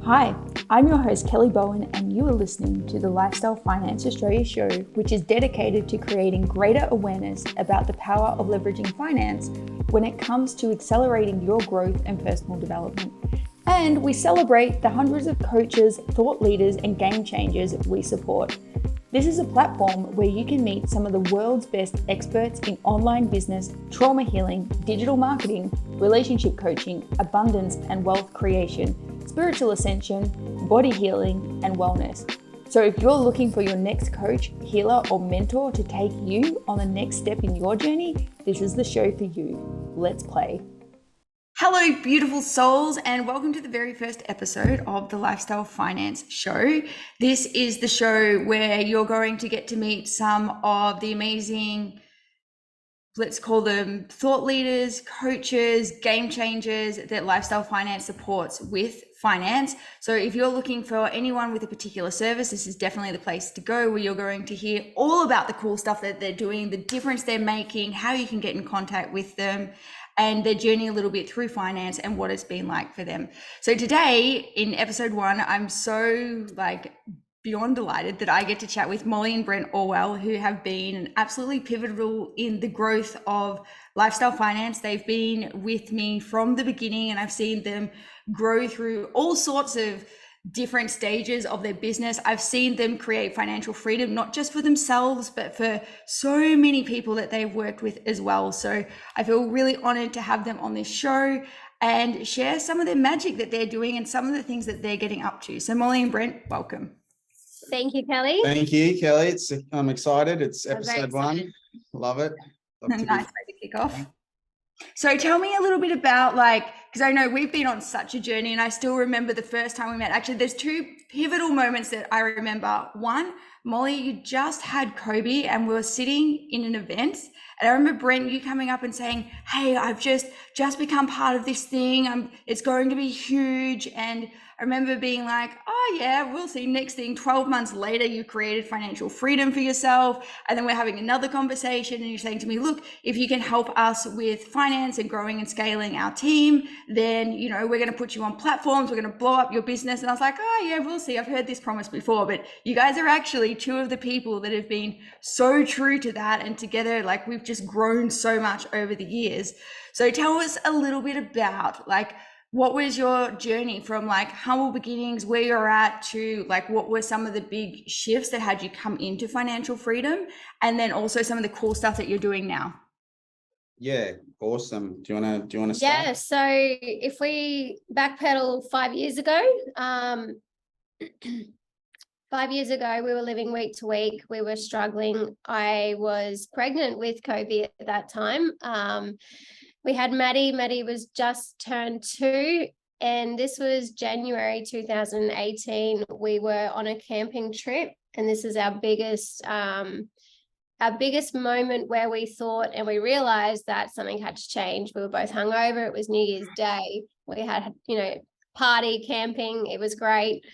Hi, I'm your host Kelly Bowen, and you are listening to the Lifestyle Finance Australia show, which is dedicated to creating greater awareness about the power of leveraging finance when it comes to accelerating your growth and personal development. And we celebrate the hundreds of coaches, thought leaders, and game changers we support. This is a platform where you can meet some of the world's best experts in online business, trauma healing, digital marketing, relationship coaching, abundance and wealth creation, spiritual ascension, body healing, and wellness. So if you're looking for your next coach, healer, or mentor to take you on the next step in your journey, this is the show for you. Let's play. Hello, beautiful souls, and welcome to the very first episode of the Lifestyle Finance Show. This is the show where you're going to get to meet some of the amazing, let's call them thought leaders, coaches, game changers that Lifestyle Finance supports with finance. So if you're looking for anyone with a particular service, this is definitely the place to go, where you're going to hear all about the cool stuff that they're doing, the difference they're making, how you can get in contact with them, and their journey a little bit through finance and what it's been like for them. So today in episode 1, I'm so beyond delighted that I get to chat with Molly and Brent Orwell, who have been absolutely pivotal in the growth of Lifestyle Finance. They've been with me from the beginning, and I've seen them grow through all sorts of different stages of their business. I've seen them create financial freedom, not just for themselves, but for so many people that they've worked with as well. So I feel really honored to have them on this show and share some of their magic that they're doing and some of the things that they're getting up to. So Molly and Brent, welcome. Thank you, Kelly. Thank you, Kelly. I'm excited. It's episode 1. Love it. Nice way to kick off. So tell me a little bit about, because I know we've been on such a journey, and I still remember the first time we met. Actually, there's 2 pivotal moments that I remember. One, Molly, you just had Kobe and we were sitting in an event, and I remember Brent, you coming up and saying, hey, I've just become part of this thing. It's going to be huge. And I remember being like, oh yeah, we'll see. Next thing, 12 months later, you created financial freedom for yourself. And then we're having another conversation and you're saying to me, look, if you can help us with finance and growing and scaling our team, then, we're going to put you on platforms. We're going to blow up your business. And I was like, oh yeah, we'll see. I've heard this promise before, but you guys are actually 2 of the people that have been so true to that. And together, we've just grown so much over the years. So tell us a little bit about what was your journey from humble beginnings, where you're at, to what were some of the big shifts that had you come into financial freedom, and then also some of the cool stuff that you're doing now? Yeah, awesome. Do you want to start? Yeah, so if we backpedal 5 years ago, 5 years ago, we were living week to week. We were struggling. I was pregnant with Kobe at that time. We had Maddie. Maddie was just turned 2, and this was January 2018. We were on a camping trip, and this is our biggest moment where we thought and we realized that something had to change. We were both hungover. It was New Year's Day. We had, party, camping. It was great.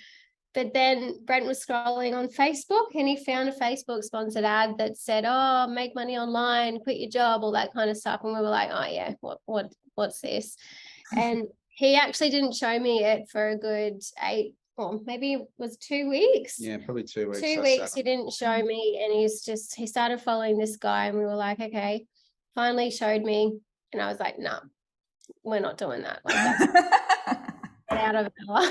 But then Brent was scrolling on Facebook and he found a Facebook sponsored ad that said, oh, make money online, quit your job, all that kind of stuff. And we were like, oh yeah, what's this? And he actually didn't show me it for a good 8, or maybe it was 2 weeks. Yeah, probably 2 weeks. 2 weeks he didn't show me, and he started following this guy, and we were like, okay. Finally showed me, and I was like, no, we're not doing that. Out of no.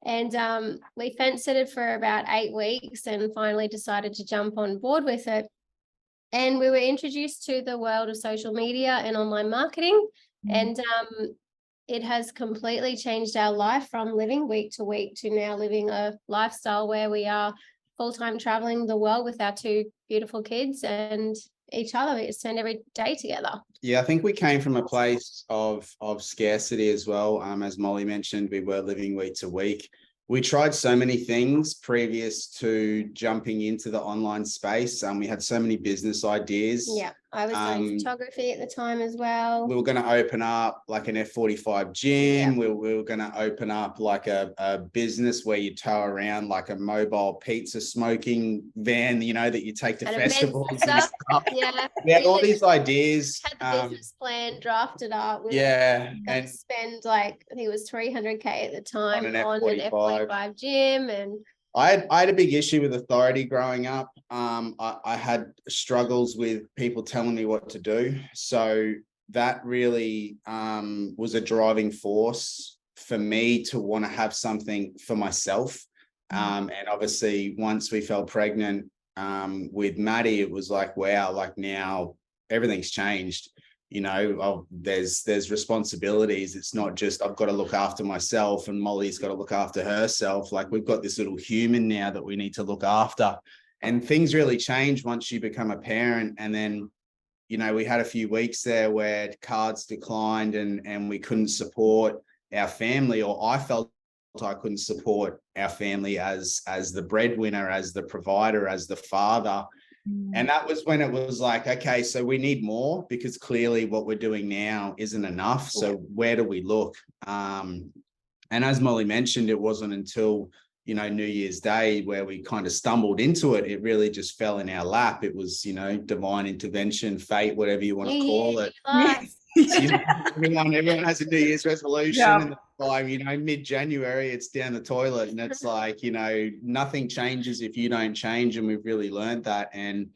And we fence it for about 8 weeks and finally decided to jump on board with it. And we were introduced to the world of social media and online marketing. And it has completely changed our life from living week to week to now living a lifestyle where we are full-time traveling the world with our 2 beautiful kids and each other. We spend every day together. Yeah, I think we came from a place of scarcity as well. As Molly mentioned, we were living week to week. We tried so many things previous to jumping into the online space. We had so many business ideas. Yeah. I was doing photography at the time as well. We were going to open up like an F45 gym. We were going to open up like a business where you tow around like a mobile pizza smoking van, that you take to festivals and stuff. Yeah. We had all these ideas. Had the business plan drafted up. And spend like, I think it was 300K at the time on an F45 gym. And I had a big issue with authority growing up. I had struggles with people telling me what to do. So that really was a driving force for me to want to have something for myself. And obviously, once we fell pregnant with Maddie, it was like, wow, like now everything's changed. There's responsibilities. It's not just I've got to look after myself and Molly's got to look after herself. Like we've got this little human now that we need to look after. And things really change once you become a parent. And then, we had a few weeks there where cards declined and we couldn't support our family, or I felt I couldn't support our family as the breadwinner, as the provider, as the father. And that was when it was like, okay, so we need more because clearly what we're doing now isn't enough. So where do we look? And as Molly mentioned, it wasn't until, New Year's Day where we kind of stumbled into it. It really just fell in our lap. It was, divine intervention, fate, whatever you want to call it. So, everyone has a New Year's resolution and by mid-January it's down the toilet, and it's like nothing changes if you don't change, and we've really learned that. And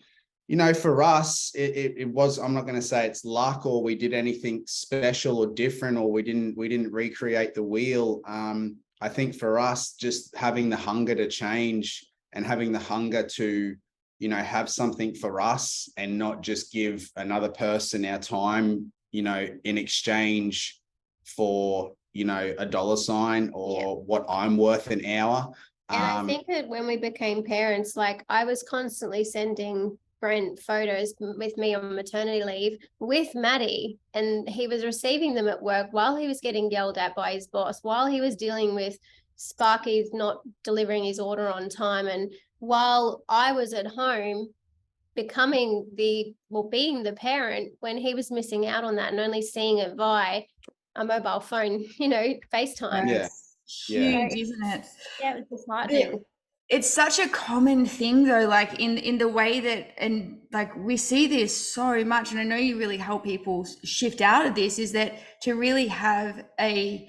for us it was, I'm not going to say it's luck or we did anything special or different or we didn't recreate the wheel. I think for us, just having the hunger to change and having the hunger to have something for us and not just give another person our time in exchange for, a dollar sign or what I'm worth an hour. And I think that when we became parents, like I was constantly sending Brent photos with me on maternity leave with Maddie, and he was receiving them at work while he was getting yelled at by his boss, while he was dealing with Sparky's not delivering his order on time. And while I was at home being the parent, when he was missing out on that and only seeing it via a mobile phone, FaceTime. Huge, isn't it? Yeah, it was disheartening. It's such a common thing though, like in the way that, and like we see this so much, and I know you really help people shift out of this, is that to really have a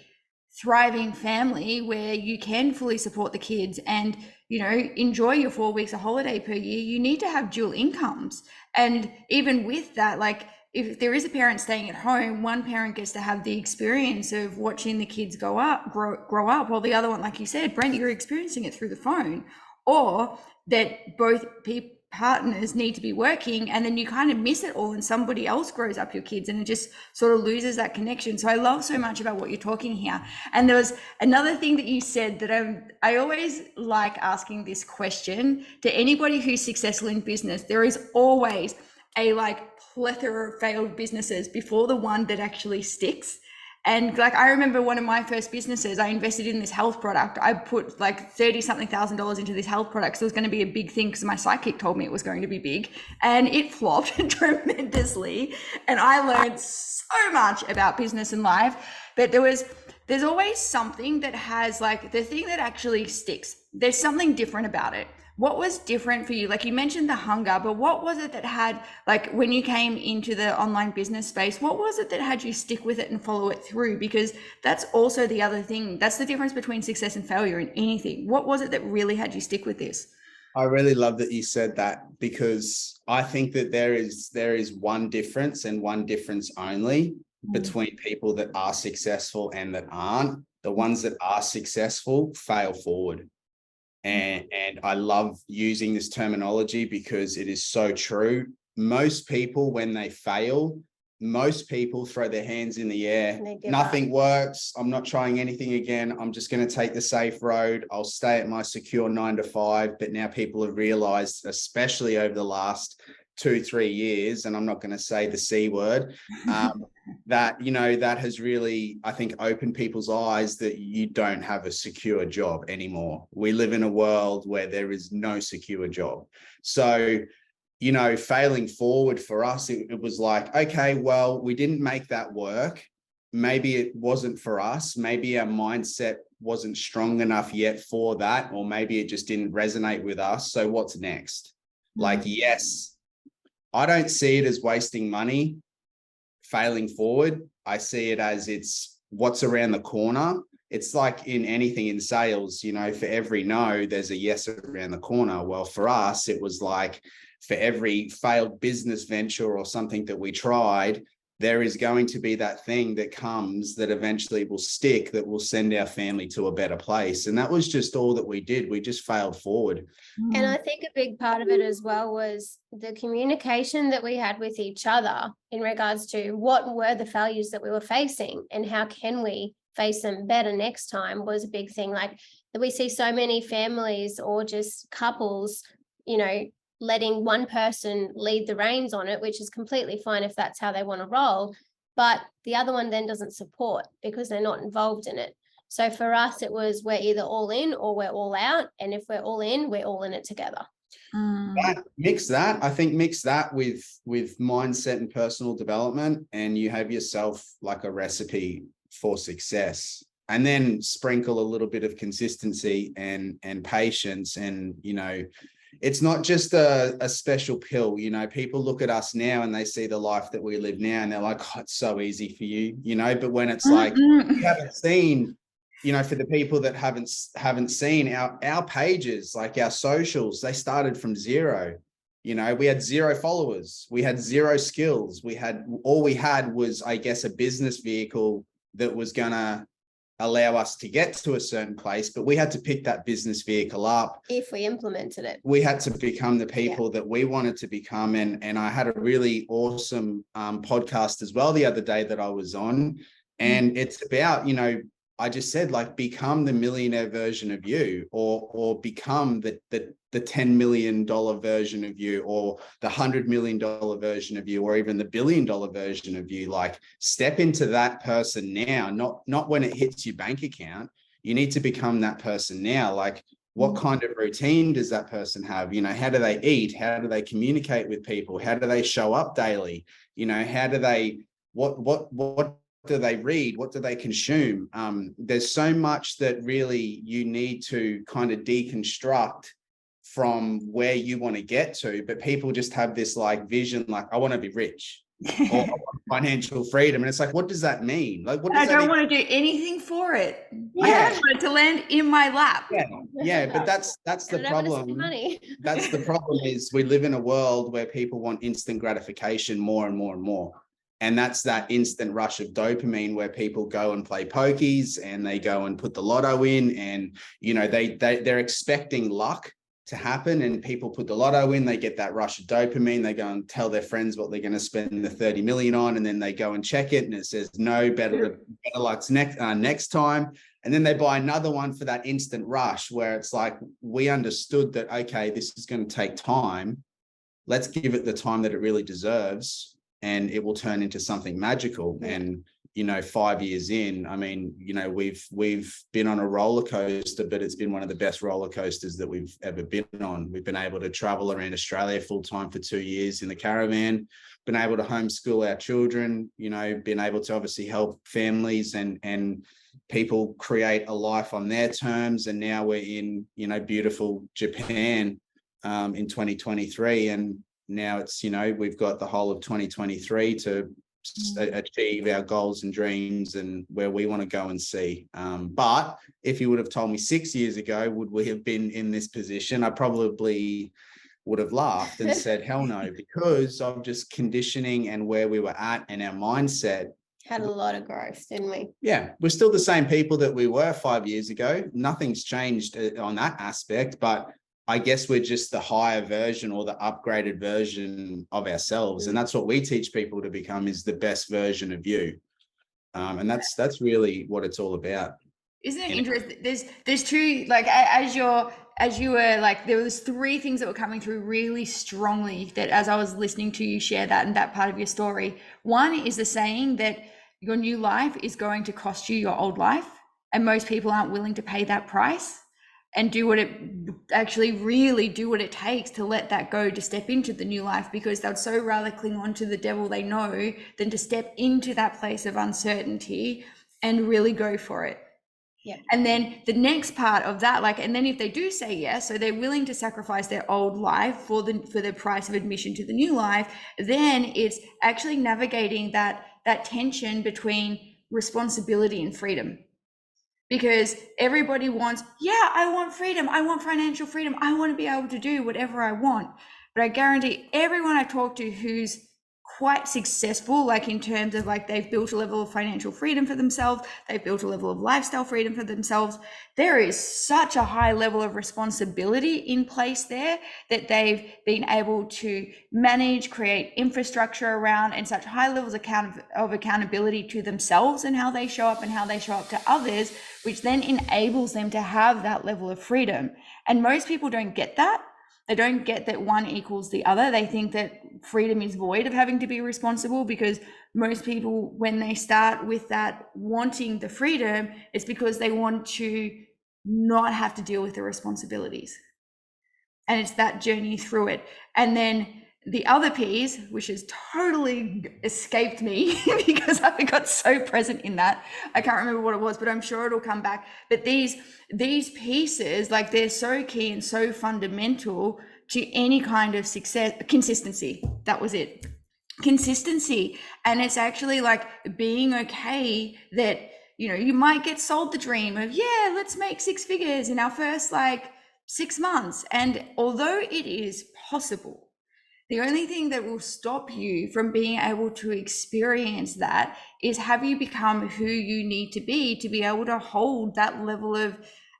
thriving family where you can fully support the kids and enjoy your 4 weeks of holiday per year, you need to have dual incomes. And even with that, like if there is a parent staying at home, one parent gets to have the experience of watching the kids grow up, while the other one, like you said, Brent, you're experiencing it through the phone, or that both partners need to be working, and then you kind of miss it all and somebody else grows up your kids and it just sort of loses that connection. So I love so much about what you're talking here. And there was another thing that you said that I always like asking this question to anybody who's successful in business. There is always a plethora of failed businesses before the one that actually sticks. And I remember one of my first businesses, I invested in this health product. I put $30,000 into this health product because it was going to be a big thing because my psychic told me it was going to be big, and it flopped tremendously. And I learned so much about business and life, but there's always something that has the thing that actually sticks. There's something different about it. What was different for you? Like you mentioned the hunger, but what was it that had, when you came into the online business space, what was it that had you stick with it and follow it through? Because that's also the other thing. That's the difference between success and failure in anything. What was it that really had you stick with this? I really love that you said that, because I think that there is one difference and one difference only between people that are successful and that aren't. The ones that are successful fail forward. And I love using this terminology because it is so true. Most people, when they fail, most people throw their hands in the air. Nothing works. I'm not trying anything again. I'm just going to take the safe road. I'll stay at my secure 9 to 5. But now people have realized, especially over the last 2-3 years, and I'm not going to say the C word, that, that has really, I think, opened people's eyes that you don't have a secure job anymore. We live in a world where there is no secure job. So you know, failing forward for us, it was like, okay, well, we didn't make that work. Maybe it wasn't for us. Maybe our mindset wasn't strong enough yet for that, or maybe it just didn't resonate with us. So what's next? Like, yes, I don't see it as wasting money, failing forward. I see it as it's what's around the corner. It's like in anything in sales, you know, for every no, there's a yes around the corner. Well, for us, it was like for every failed business venture or something that we tried, there is going to be that thing that comes that eventually will stick, that will send our family to a better place. And that was just all that we did. We just failed forward. And I think a big part of it as well was the communication that we had with each other in regards to what were the failures that we were facing and how can we face them better next time was a big thing. Like we see so many families or just couples, you know, letting one person lead the reins on it, which is completely fine if that's how they want to roll. But the other one then doesn't support because they're not involved in it. So for us, it was we're either all in or we're all out. And if we're all in it together. Mix that with mindset and personal development, and you have yourself like a recipe for success. And then sprinkle a little bit of consistency and patience. And, you know, it's not just a special pill. You know, people look at us now and they see the life that we live now and they're like, oh, it's so easy for you, you know, but when it's like, you haven't seen, you know, for the people that haven't seen our pages, like our socials, they started from zero. You know, we had 0 followers, we had 0 skills. All we had was, I guess, a business vehicle that was gonna allow us to get to a certain place, but we had to pick that business vehicle up. If we implemented it, we had to become the people that we wanted to become. And I had a really awesome podcast as well the other day that I was on, and it's about, you know, I just said, like, become the millionaire version of you, or become the $10 million version of you, or the $100 million version of you, or even the $1 billion version of you. Like, step into that person now, not when it hits your bank account. You need to become that person now. Like, what kind of routine does that person have? You know, how do they eat? How do they communicate with people? How do they show up daily? You know, how do they, what do they read? What do they consume? There's so much that really you need to kind of deconstruct from where you want to get to, but people just have this like vision, like, I want to be rich or I want financial freedom. And it's like, what does that mean? Like, what does I don't want to do anything for it. Yeah. I want it to land in my lap. Yeah, but that's the problem. That's the problem, is we live in a world where people want instant gratification more and more and more. And that's that instant rush of dopamine where people go and play pokies and they go and put the lotto in, and, you know, they're expecting luck to happen, and people put the lotto in, they get that rush of dopamine, they go and tell their friends what they're going to spend the 30 million on, and then they go and check it and it says no, better luck's next time. And then they buy another one for that instant rush, where it's like, we understood that, okay, this is going to take time. Let's give it the time that it really deserves, and it will turn into something magical. And, you know, 5 years in, I mean, you know, we've been on a roller coaster, but it's been one of the best roller coasters that we've ever been on. We've been able to travel around Australia full time for 2 years in the caravan, been able to homeschool our children, you know, been able to obviously help families and people create a life on their terms. And now we're in, you know, beautiful Japan in 2023. And now it's, you know, we've got the whole of 2023 to achieve our goals and dreams and where we want to go and see. But if you would have told me 6 years ago, would we have been in this position, I probably would have laughed and said, hell no, because of just conditioning and where we were at and our mindset. Had a lot of growth, didn't we? Yeah, we're still the same people that we were 5 years ago. Nothing's changed on that aspect, but I guess we're just the higher version or the upgraded version of ourselves. And that's what we teach people to become, is the best version of you. And that's really what it's all about. Isn't it interesting? There's two, like, as you were like, there was 3 things that were coming through really strongly that as I was listening to you share that and that part of your story. One is the saying that your new life is going to cost you your old life, and most people aren't willing to pay that price. and really do what it takes to let that go, to step into the new life, because they'd so rather cling on to the devil they know than to step into that place of uncertainty and really go for it. Yeah. And then the next part of that, like, and then if they do say yes, so they're willing to sacrifice their old life for the price of admission to the new life, then it's actually navigating that tension between responsibility and freedom. Because everybody wants, I want freedom, I want financial freedom, I want to be able to do whatever I want. But I guarantee everyone I talk to who's quite successful, like in terms of like they've built a level of financial freedom for themselves, they've built a level of lifestyle freedom for themselves, there is such a high level of responsibility in place there that they've been able to manage, create infrastructure around, and such high levels of accountability to themselves and how they show up and how they show up to others, which then enables them to have that level of freedom. And most people don't get that. They don't get that one equals the other. They think that freedom is void of having to be responsible, because most people, when they start with that wanting the freedom, it's because they want to not have to deal with the responsibilities. And it's that journey through it. And then the other piece, which has totally escaped me because I got so present in that, I can't remember what it was, but I'm sure it'll come back. But these pieces, like, they're so key and so fundamental to any kind of success. Consistency, that was it. Consistency. And it's actually like being okay that, you know, you might get sold the dream of, let's make 6 figures in our first 6 months. And although it is possible, the only thing that will stop you from being able to experience that is, have you become who you need to be able to hold that level of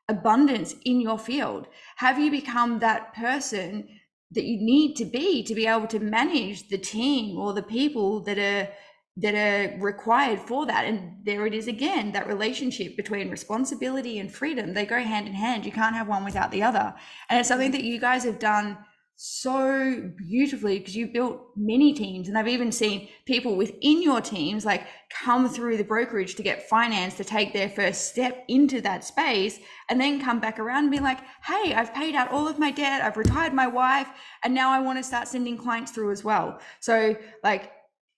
abundance in your field? Have you become that person that you need to be able to manage the team or the people that are required for that? And there it is again, that relationship between responsibility and freedom. They go hand in hand. You can't have one without the other. And it's something that you guys have done so beautifully, because you built many teams, and I've even seen people within your teams come through the brokerage to get finance, to take their first step into that space, and then come back around and be like, hey, I've paid out all of my debt, I've retired my wife, and now I want to start sending clients through as well. So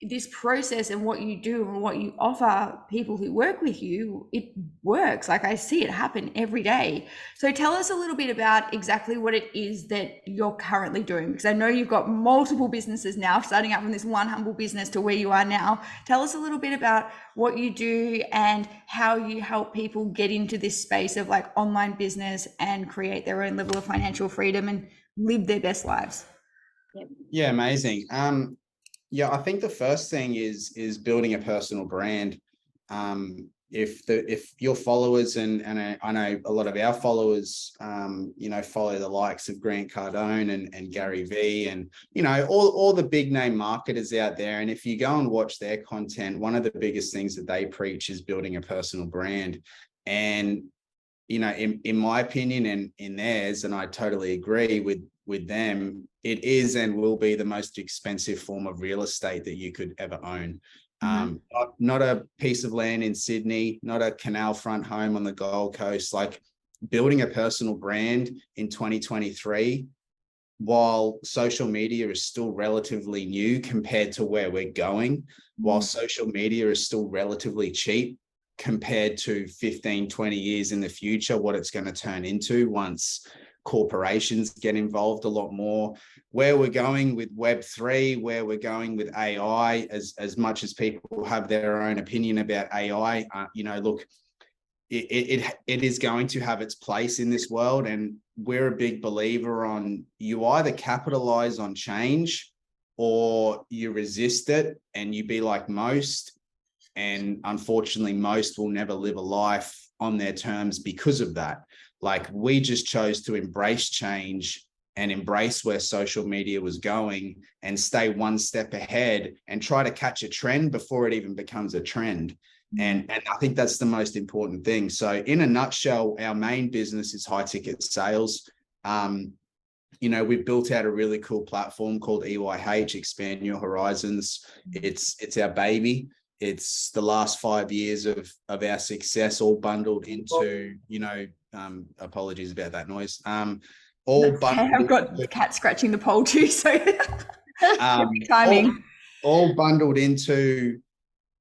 this process and what you do and what you offer people who work with you, it works. I see it happen every day. So tell us a little bit about exactly what it is that you're currently doing, because I know you've got multiple businesses now, starting out from this one humble business to where you are now. Tell us a little bit about what you do and how you help people get into this space of online business and create their own level of financial freedom and live their best lives. Yeah, amazing. I think the first thing is building a personal brand. If your followers, and I know a lot of our followers, follow the likes of Grant Cardone and Gary Vee, and all the big name marketers out there. And if you go and watch their content, one of the biggest things that they preach is building a personal brand. And in my opinion and in theirs, and I totally agree with them, it is and will be the most expensive form of real estate that you could ever own. Not a piece of land in Sydney, not a canal front home on the Gold Coast. Building a personal brand in 2023, while social media is still relatively new compared to where we're going, while social media is still relatively cheap compared to 15, 20 years in the future, what it's going to turn into once corporations get involved a lot more, where we're going with Web3, where we're going with AI, as much as people have their own opinion about AI, look, it is going to have its place in this world. And we're a big believer on, you either capitalize on change or you resist it and you be like most. And unfortunately, most will never live a life on their terms because of that. We just chose to embrace change and embrace where social media was going and stay one step ahead and try to catch a trend before it even becomes a trend. And I think that's the most important thing. So in a nutshell, our main business is high ticket sales. We've built out a really cool platform called EYH, Expand Your Horizons. It's our baby. It's the last 5 years of our success all bundled into, Apologies about that noise. I've got the cat scratching the pole too, so timing. All bundled into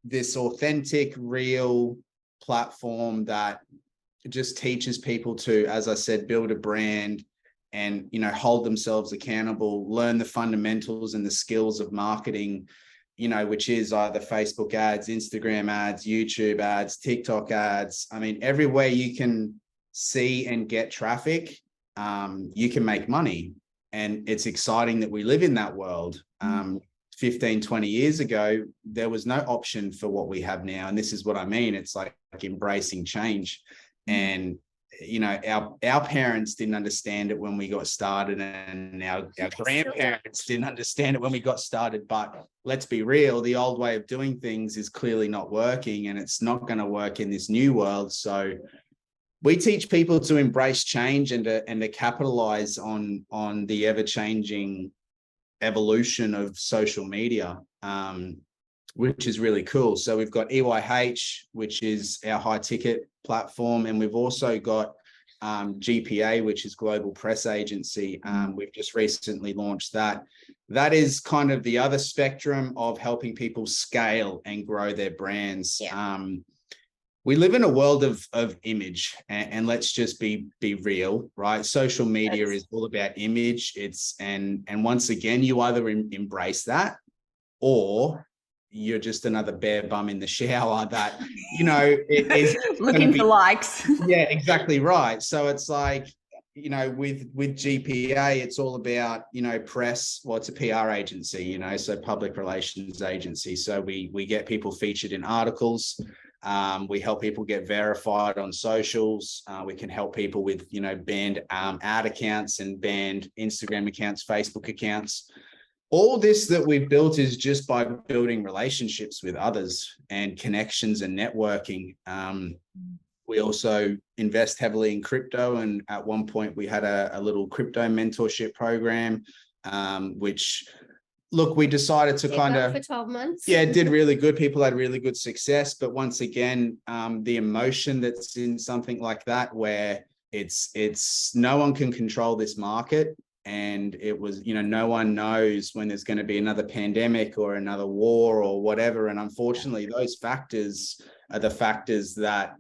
this authentic, real platform that just teaches people to, as I said, build a brand and, you know, hold themselves accountable, learn the fundamentals and the skills of marketing, you know, which is either Facebook ads, Instagram ads, YouTube ads, TikTok ads. I mean, everywhere you can see and get traffic, you can make money. And it's exciting that we live in that world. 15, 20 years ago, there was no option for what we have now. And this is what I mean. It's like embracing change. And, you know, our parents didn't understand it when we got started, and our grandparents didn't understand it when we got started. But let's be real, the old way of doing things is clearly not working, and it's not going to work in this new world. So we teach people to embrace change and to capitalize on the ever-changing evolution of social media, which is really cool. So we've got EYH, which is our high ticket platform, and we've also got GPA, which is Global Press Agency. We've just recently launched that. That is kind of the other spectrum of helping people scale and grow their brands. We live in a world of image, and let's just be real, right? Social media is all about image. And once again, you either embrace that, or you're just another bare bum in the shower that, you know, it is looking for likes. Yeah, exactly right. So it's like, you know, with GPA, it's all about, you know, press. Well, it's a PR agency, you know, so public relations agency. So we get people featured in articles. We help people get verified on socials. We can help people with, you know, banned ad accounts and banned Instagram accounts, Facebook accounts. All this that we've built is just by building relationships with others and connections and networking. We also invest heavily in crypto. And at one point we had a little crypto mentorship program, which, look, we decided to kind of, for 12 months. Yeah, it did really good. People had really good success. But once again, the emotion that's in something like that, where it's no one can control this market. And it was, you know, no one knows when there's going to be another pandemic or another war or whatever. And unfortunately, those factors are the factors that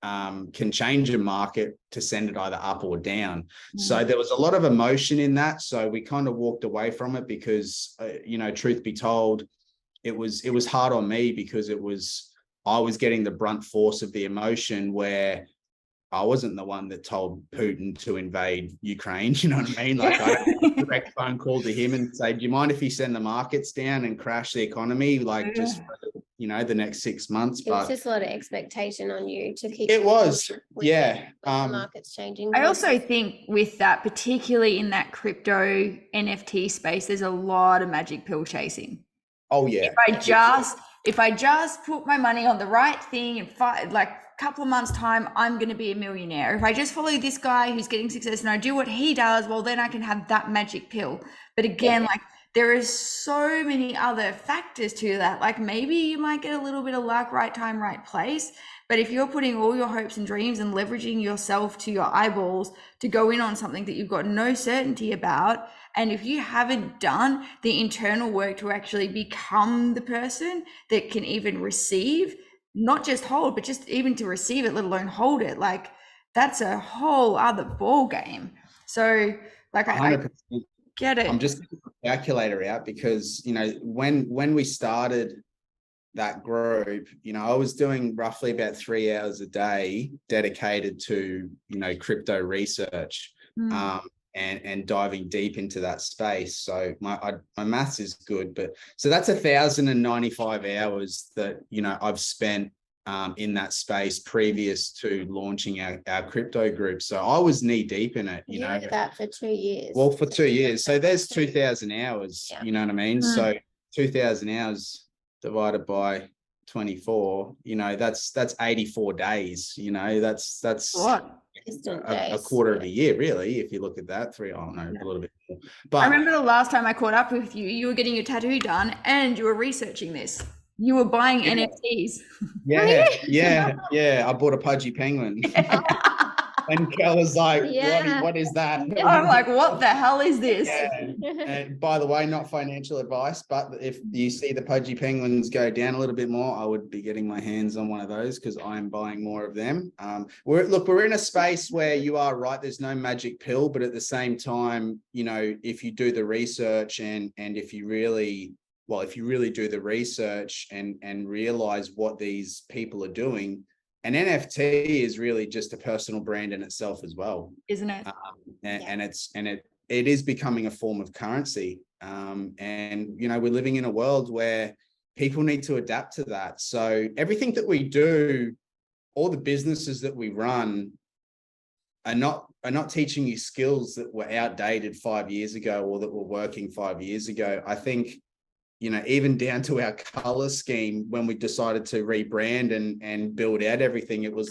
can change a market to send it either up or down. So there was a lot of emotion in that. So we kind of walked away from it because, you know, truth be told, it was hard on me because I was getting the brunt force of the emotion, where I wasn't the one that told Putin to invade Ukraine. You know what I mean? Like, I had a direct phone call to him and say, do you mind if you send the markets down and crash the economy? Like, just for, you know, the next 6 months. It was just a lot of expectation on you to keep. It was, yeah. The market's changing. I also think with that, particularly in that crypto NFT space, there's a lot of magic pill chasing. Oh yeah. If I just put my money on the right thing in couple of months time, I'm going to be a millionaire. If I just follow this guy who's getting success and I do what he does, well, then I can have that magic pill. But again, like, there is so many other factors to that. Like, maybe you might get a little bit of luck, right time, right place. But if you're putting all your hopes and dreams and leveraging yourself to your eyeballs to go in on something that you've got no certainty about, and if you haven't done the internal work to actually become the person that can even receive, not just hold, but just even to receive it, let alone hold it, like, that's a whole other ball game. So, like, I get it. I'm just getting the calculator out because, you know, when we started that group, you know, I was doing roughly about 3 hours a day dedicated to, you know, crypto research. And diving deep into that space. So my maths is good, but so that's 1,095 hours that, you know, I've spent in that space previous to launching our crypto group. So I was knee deep in it, you know. Did that for 2 years. Well, for 2 years. So there's 2,000 hours, you know what I mean? So 2,000 hours divided by 24, you know, that's 84 days, you know, that's what? A quarter of a year, really, if you look at that. A little bit more. But I remember the last time I caught up with you, you were getting your tattoo done and you were researching this. You were buying NFTs. Yeah. I bought a pudgy penguin. And Kel was like, Yeah. what is that? I'm like, what the hell is this? Yeah. And by the way, not financial advice, but if you see the pudgy penguins go down a little bit more, I would be getting my hands on one of those because I'm buying more of them. We're in a space where you are right. There's no magic pill, but at the same time, you know, if you do the research and if you really do the research and realize what these people are doing, an NFT is really just a personal brand in itself as well, isn't it? It is becoming a form of currency. And you know, we're living in a world where people need to adapt to that. So everything that we do, all the businesses that we run, are not teaching you skills that were outdated 5 years ago or that were working 5 years ago. I think, you know, even down to our color scheme, when we decided to rebrand and build out everything, it was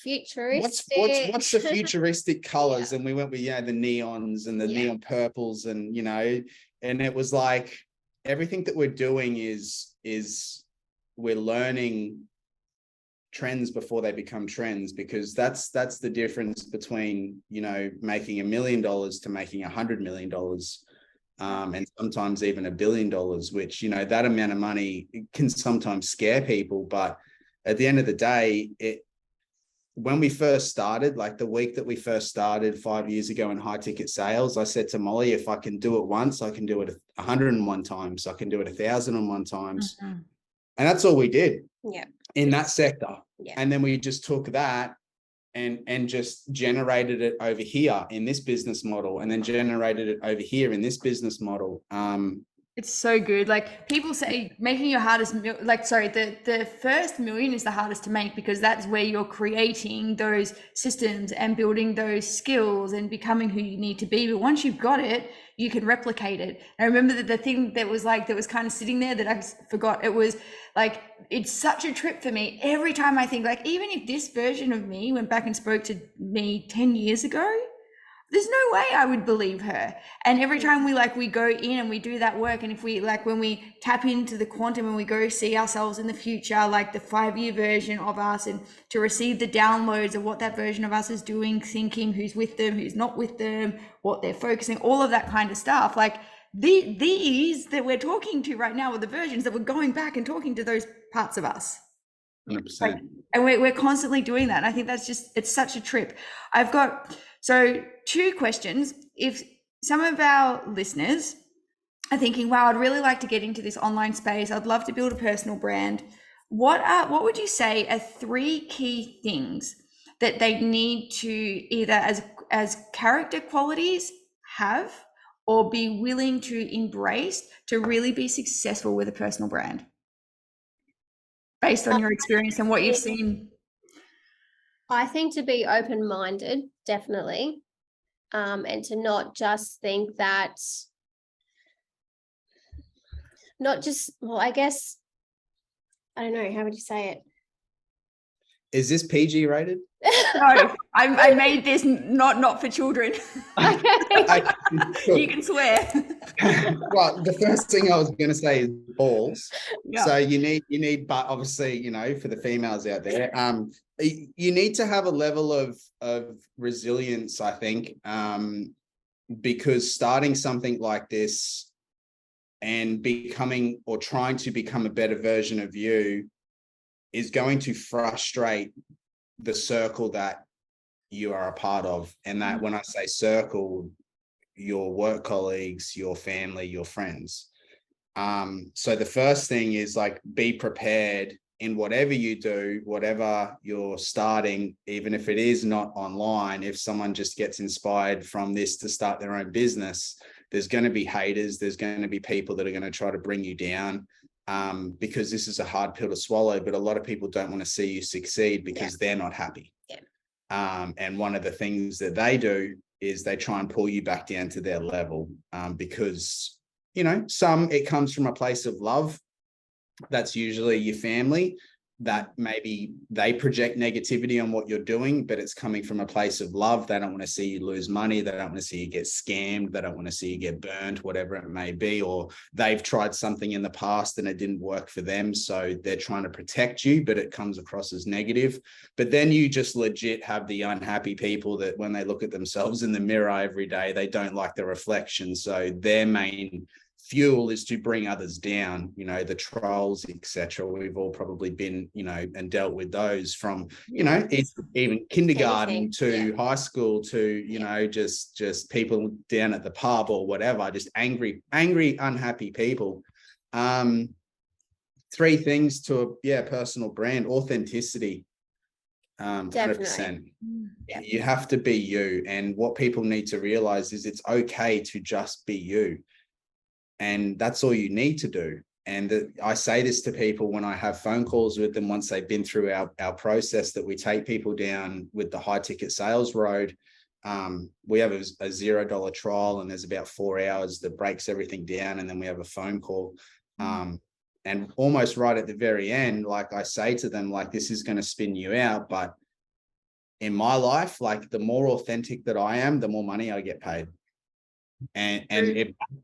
futuristic. What's the futuristic colors? Yeah. And we went with, you know, the neons and the neon purples, and, you know, and it was like everything that we're doing is we're learning trends before they become trends, because that's the difference between, you know, making $1 million to making $100 million. And sometimes even $1 billion, which, you know, that amount of money can sometimes scare people. But at the end of the day, when we first started, like the week that we first started 5 years ago in high ticket sales, I said to Molly, if I can do it once, I can do it 101 times. I can do it 1,001 times. Mm-hmm. And that's all we did in that sector. Yeah. And then we just took that and just generated it over here in this business model, and then generated it over here in this business model. It's so good. Like people say, making your hardest, the first million is the hardest to make, because that's where you're creating those systems and building those skills and becoming who you need to be. But once you've got it, you can replicate it. I remember that the thing that was kind of sitting there that I forgot, it was like, it's such a trip for me. Every time I think, like, even if this version of me went back and spoke to me 10 years ago, there's no way I would believe her. And every time we go in and we do that work, and if we, like, when we tap into the quantum and we go see ourselves in the future, like the 5-year version of us, and to receive the downloads of what that version of us is doing, thinking, who's with them, who's not with them, what they're focusing, all of that kind of stuff. Like these that we're talking to right now are the versions that we're going back and talking to those parts of us. 100%. Like, and we're constantly doing that. And I think that's just, it's such a trip. I've got, so 2 questions. If some of our listeners are thinking, wow, I'd really like to get into this online space, I'd love to build a personal brand, what would you say are 3 key things that they need to either as character qualities have, or be willing to embrace to really be successful with a personal brand, based on your experience and what you've seen? I think to be open-minded, definitely. And to not just think that, I guess, I don't know, how would you say it? Is this PG rated? No, I made this not for children. Okay. You can swear. Well, the first thing I was going to say is balls. Yeah. So you need, but obviously, you know, for the females out there, you need to have a level of resilience, I think, because starting something like this and becoming or trying to become a better version of you is going to frustrate the circle that you are a part of. And that, when I say circle, your work colleagues, your family, your friends. So the first thing is, like, be prepared in whatever you do, whatever you're starting, even if it is not online. If someone just gets inspired from this to start their own business, there's going to be haters. There's going to be people that are going to try to bring you down, because this is a hard pill to swallow. But a lot of people don't want to see you succeed because they're not happy. And one of the things that they do is they try and pull you back down to their level, because, you know, it comes from a place of love. That's usually your family, that maybe they project negativity on what you're doing, but it's coming from a place of love. They don't want to see you lose money. They don't want to see you get scammed. They don't want to see you get burned, whatever it may be, or they've tried something in the past and it didn't work for them. So they're trying to protect you, but it comes across as negative. But then you just legit have the unhappy people that when they look at themselves in the mirror every day, they don't like the reflection. So their main fuel is to bring others down, the trolls, etc. We've all probably been, and dealt with those from, even kindergarten to high school to, just people down at the pub or whatever, just angry, unhappy people. 3 things to a personal brand: authenticity. 100%. You have to be you. And what people need to realize is it's okay to just be you. And that's all you need to do. And I say this to people when I have phone calls with them, once they've been through our process that we take people down with the high ticket sales road. We have a $0 trial, and there's about 4 hours that breaks everything down. And then we have a phone call. And almost right at the very end, like I say to them, like, this is going to spin you out. But in my life, like, the more authentic that I am, the more money I get paid. And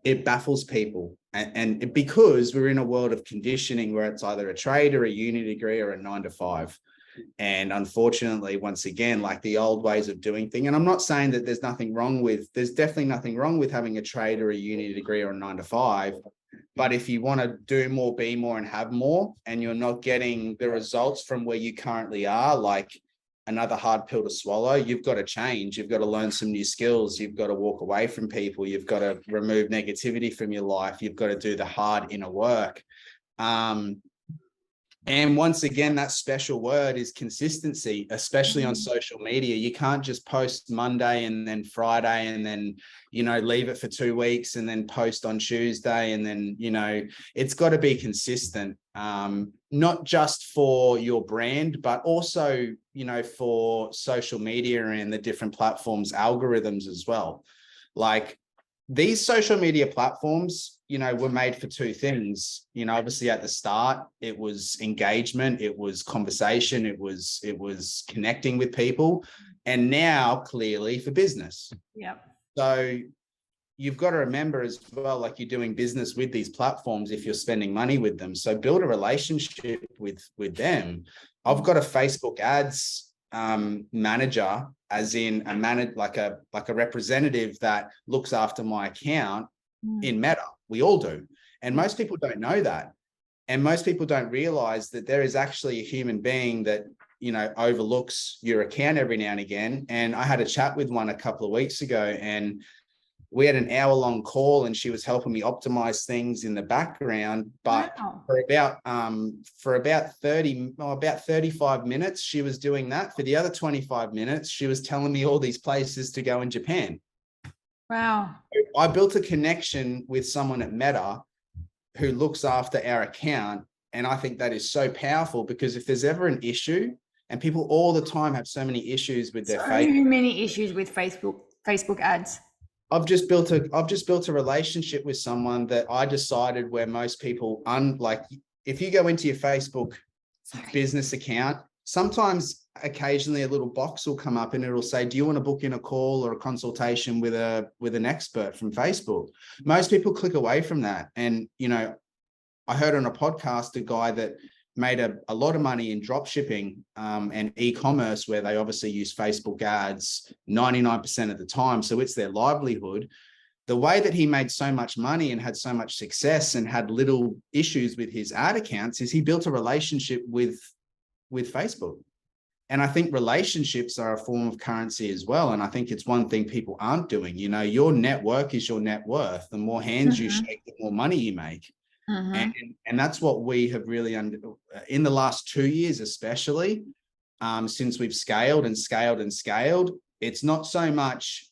it baffles people. And because we're in a world of conditioning where it's either a trade or a uni degree or a 9 to 5. And unfortunately, once again, like the old ways of doing things, and I'm not saying that there's definitely nothing wrong with having a trade or a uni degree or a 9 to 5. But if you want to do more, be more, and have more, and you're not getting the results from where you currently are, like another hard pill to swallow, you've got to change. You've got to learn some new skills. You've got to walk away from people. You've got to remove negativity from your life. You've got to do the hard inner work. And once again, that special word is consistency, especially on social media. You can't just post Monday and then Friday and then, leave it for 2 weeks and then post on Tuesday. And then, it's got to be consistent, not just for your brand, but also, for social media and the different platforms, algorithms as well. Like, these social media platforms, were made for 2 things. Obviously at the start, it was engagement, it was conversation, it was connecting with people, and now clearly for business. Yeah. So you've got to remember as well, like, you're doing business with these platforms if you're spending money with them. So build a relationship with them. I've got a Facebook ads manager, as in like a representative that looks after my account in Meta. We all do. And most people don't know that. And most people don't realize that there is actually a human being that, overlooks your account every now and again. And I had a chat with one a couple of weeks ago, and we had an hour-long call, and she was helping me optimize things in the background. But for about 35 minutes, she was doing that. For the other 25 minutes, she was telling me all these places to go in Japan. Wow. I built a connection with someone at Meta who looks after our account. And I think that is so powerful, because if there's ever an issue, and people all the time have so many issues with their many issues with Facebook ads. I've just built a relationship with someone that I decided, where most people, like, if you go into your Facebook business account, sometimes occasionally a little box will come up and it'll say, do you want to book in a call or a consultation with an expert from Facebook? Most people click away from that. And, I heard on a podcast a guy that made a lot of money in drop shipping and e-commerce, where they obviously use Facebook ads 99% of the time. So it's their livelihood. The way that he made so much money and had so much success and had little issues with his ad accounts is he built a relationship with Facebook. And I think relationships are a form of currency as well. And I think it's one thing people aren't doing. Your network is your net worth. The more hands you shake, the more money you make. And that's what we have really in the last 2 years, especially since we've scaled and scaled and scaled. It's not so much,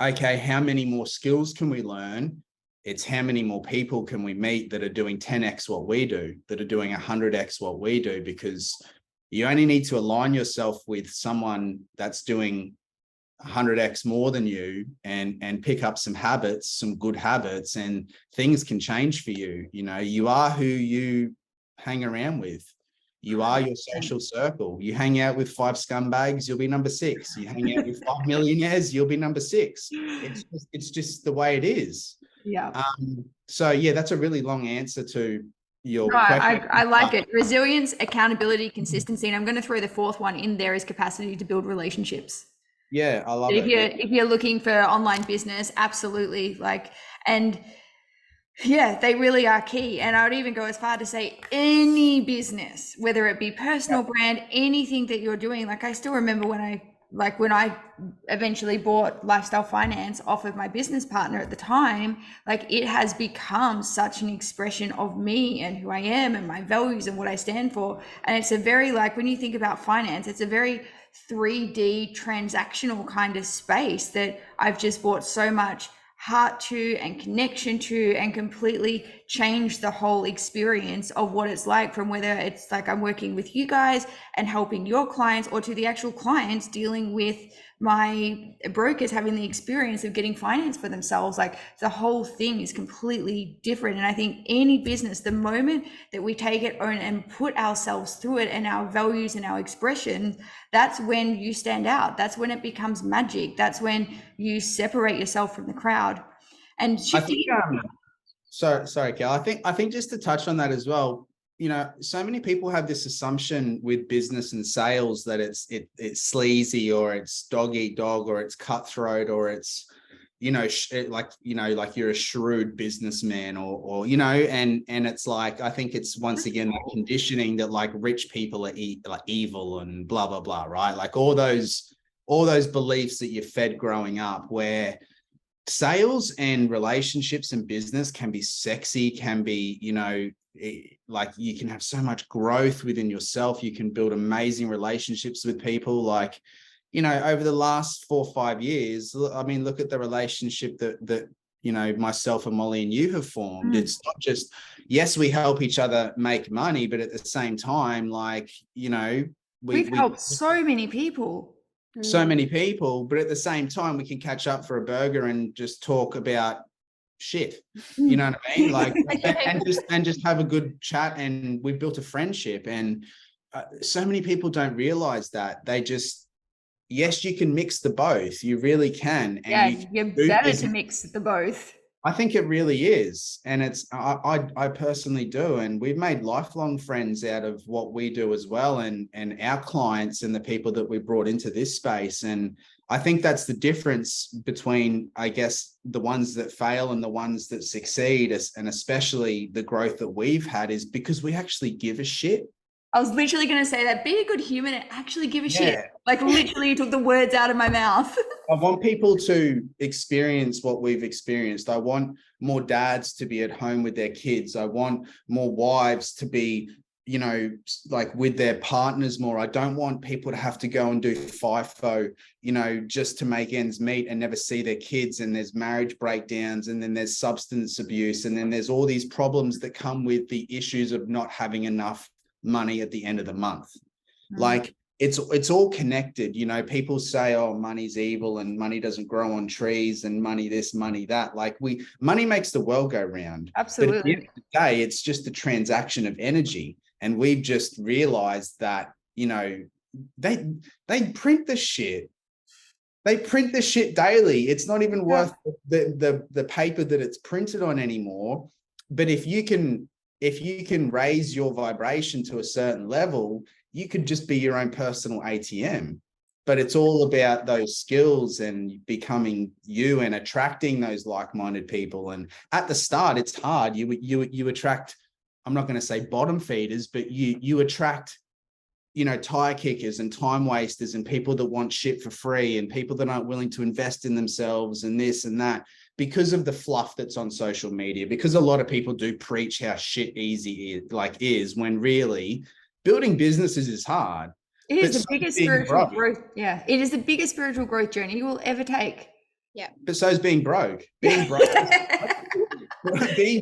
okay, how many more skills can we learn? It's how many more people can we meet that are doing 10x what we do, that are doing 100x what we do, because you only need to align yourself with someone that's doing 100x more than you and pick up some habits, some good habits, and things can change for you. You are who you hang around with. You are your social circle. You hang out with 5 scumbags, you'll be number 6. You hang out with 5 millionaires, you'll be number 6. It's just the way it is. Yeah. So yeah, that's a really long answer to your No, question. I like it. Resilience, accountability, consistency. And I'm going to throw the fourth one in there is capacity to build relationships. Yeah, I love it. If you're looking for online business, absolutely. Like, and yeah, they really are key. And I would even go as far to say any business, whether it be personal brand, anything that you're doing. Like I still remember when I eventually bought Lifestyle Finance off of my business partner at the time, like it has become such an expression of me and who I am and my values and what I stand for. And it's a very, like, when you think about finance, it's a very 3D transactional kind of space that I've just brought so much heart to and connection to, and completely changed the whole experience of what it's like, from whether it's like I'm working with you guys and helping your clients, or to the actual clients dealing with my brokers having the experience of getting finance for themselves. Like the whole thing is completely different. And I think any business, the moment that we take it on and put ourselves through it and our values and our expression, that's when you stand out. That's when it becomes magic. That's when you separate yourself from the crowd. And shifting. Sorry, Kel. I think just to touch on that as well, you know, so many people have this assumption with business and sales that it's sleazy, or it's dog eat dog, or it's cutthroat, or it's, you know, like you're a shrewd businessman, or you know, and it's like, I think it's once again that conditioning that like rich people are like evil and blah blah blah, right? Like all those beliefs that you're fed growing up, where sales and relationships and business can be sexy, can be, you know, like you can have so much growth within yourself. You can build amazing relationships with people. Like, you know, over the last 4 or 5 years, I mean, look at the relationship that you know, myself and Molly and you have formed. It's not just, yes, we help each other make money, but at the same time, like, you know, we've helped so many people. But at the same time, we can catch up for a burger and just talk about shit. You know what I mean? Like, and just have a good chat, and we've built a friendship. And so many people don't realize that. They just, yes, you can mix the both. You really can. And you're better to mix the both. I think it really is. And it's, I personally do. And we've made lifelong friends out of what we do as well. And our clients and the people that we brought into this space. And I think that's the difference between, I guess, the ones that fail and the ones that succeed, and especially the growth that we've had, is because we actually give a shit. I was literally going to say that. Be a good human and actually give a shit. Like literally took the words out of my mouth. I want people to experience what we've experienced. I want more dads to be at home with their kids. I want more wives to be, you know, like with their partners more. I don't want people to have to go and do FIFO, you know, just to make ends meet and never see their kids. And there's marriage breakdowns, and then there's substance abuse, and then there's all these problems that come with the issues of not having enough money at the end of the month. Like it's all connected. You know, people say, oh, money's evil and money doesn't grow on trees and money this, money that. Like money makes the world go round. Absolutely. But at the end of the day, it's just a transaction of energy. And we've just realized that, you know, they print the shit. They print the shit daily. It's not even worth the paper that it's printed on anymore. But if you can raise your vibration to a certain level, you could just be your own personal ATM. But it's all about those skills and becoming you and attracting those like-minded people. And at the start, it's hard. You attract, I'm not going to say bottom feeders, but you attract, you know, tire kickers and time wasters and people that want shit for free and people that aren't willing to invest in themselves and this and that, because of the fluff that's on social media, because a lot of people do preach how shit easy is, when really building businesses is hard. It is the biggest spiritual growth. Yeah, it is the biggest spiritual growth journey you will ever take. Yeah. But so is being broke. Being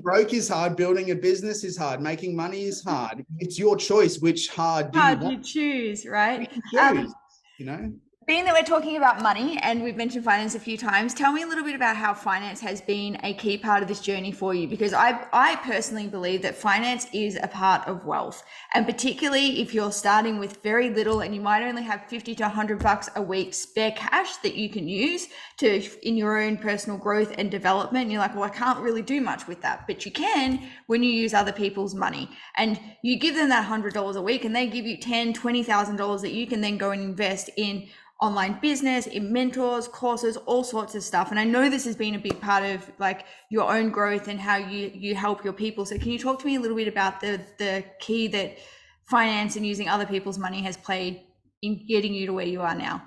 broke is hard. Building a business is hard. Making money is hard. It's your choice which hard do you choose, right? choose, you know? Being that we're talking about money and we've mentioned finance a few times, tell me a little bit about how finance has been a key part of this journey for you, because I personally believe that finance is a part of wealth. And particularly if you're starting with very little and you might only have 50 to $100 a week spare cash that you can use in your own personal growth and development. And you're like, well, I can't really do much with that, but you can when you use other people's money and you give them that $100 a week and they give you $10,000, $20,000 that you can then go and invest in online business, in mentors, courses, all sorts of stuff. And I know this has been a big part of like your own growth and how you help your people. So can you talk to me a little bit about the key that finance and using other people's money has played in getting you to where you are now?